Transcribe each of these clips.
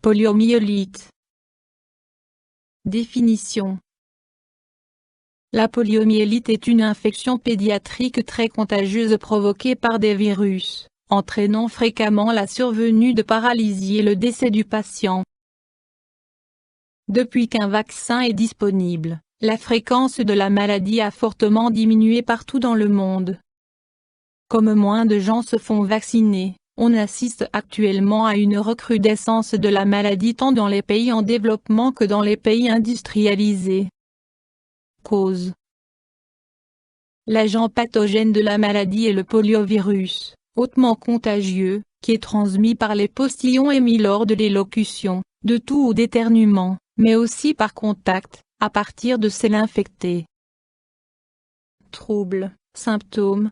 Poliomyélite. Définition. La poliomyélite est une infection pédiatrique très contagieuse provoquée par des virus, entraînant fréquemment la survenue de paralysie et le décès du patient. Depuis qu'un vaccin est disponible, la fréquence de la maladie a fortement diminué partout dans le monde. Comme moins de gens se font vacciner, on assiste actuellement à une recrudescence de la maladie tant dans les pays en développement que dans les pays industrialisés. Cause. L'agent pathogène de la maladie est le poliovirus, hautement contagieux, qui est transmis par les postillons émis lors de l'élocution, de toux ou d'éternuement, mais aussi par contact, à partir de selles infectées. Troubles, symptômes.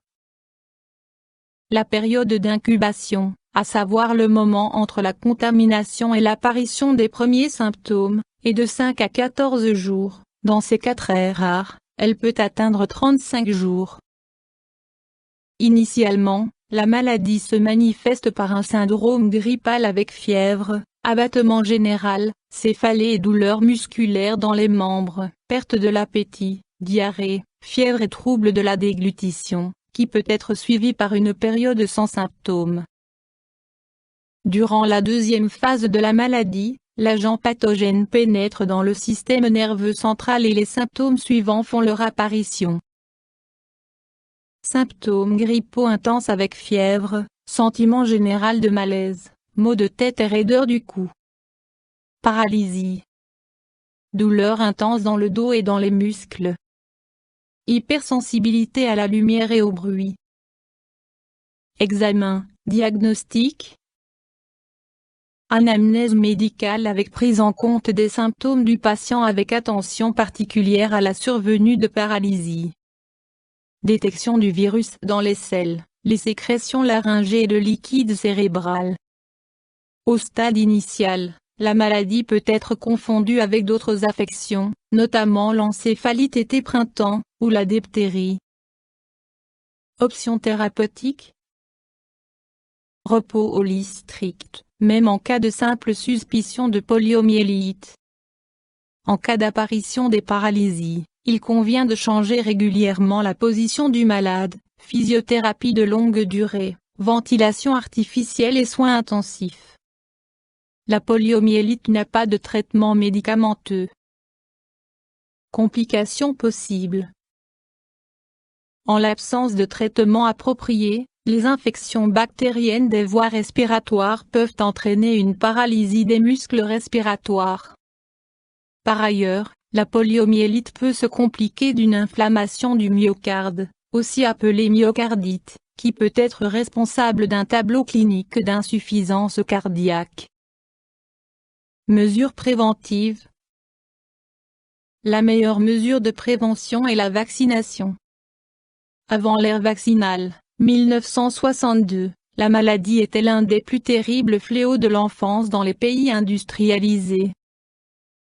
La période d'incubation, à savoir le moment entre la contamination et l'apparition des premiers symptômes, est de 5 à 14 jours, dans ces cas très rares, elle peut atteindre 35 jours. Initialement, la maladie se manifeste par un syndrome grippal avec fièvre, abattement général, céphalée et douleurs musculaires dans les membres, perte de l'appétit, diarrhée, fièvre et troubles de la déglutition, qui peut être suivi par une période sans symptômes. Durant la deuxième phase de la maladie, l'agent pathogène pénètre dans le système nerveux central et les symptômes suivants font leur apparition. Symptômes grippaux intenses avec fièvre, sentiment général de malaise, maux de tête et raideur du cou. Paralysie. Douleur intense dans le dos et dans les muscles. Hypersensibilité à la lumière et au bruit. Examen, diagnostic. Anamnèse médicale avec prise en compte des symptômes du patient avec attention particulière à la survenue de paralysie. Détection du virus dans les selles, les sécrétions laryngées et le liquide cérébral. Au stade initial, la maladie peut être confondue avec d'autres affections, notamment l'encéphalite été-printemps, ou la diphtérie. Options thérapeutiques. Repos au lit strict, même en cas de simple suspicion de poliomyélite. En cas d'apparition des paralysies, il convient de changer régulièrement la position du malade, physiothérapie de longue durée, ventilation artificielle et soins intensifs. La poliomyélite n'a pas de traitement médicamenteux. Complications possibles. En l'absence de traitement approprié, les infections bactériennes des voies respiratoires peuvent entraîner une paralysie des muscles respiratoires. Par ailleurs, la poliomyélite peut se compliquer d'une inflammation du myocarde, aussi appelée myocardite, qui peut être responsable d'un tableau clinique d'insuffisance cardiaque. Mesures préventives. La meilleure mesure de prévention est la vaccination. Avant l'ère vaccinale, 1962, la maladie était l'un des plus terribles fléaux de l'enfance dans les pays industrialisés.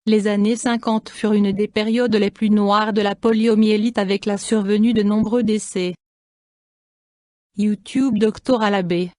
Les années 50 furent une des périodes les plus noires de la poliomyélite avec la survenue de nombreux décès. YouTube Dr Alabé.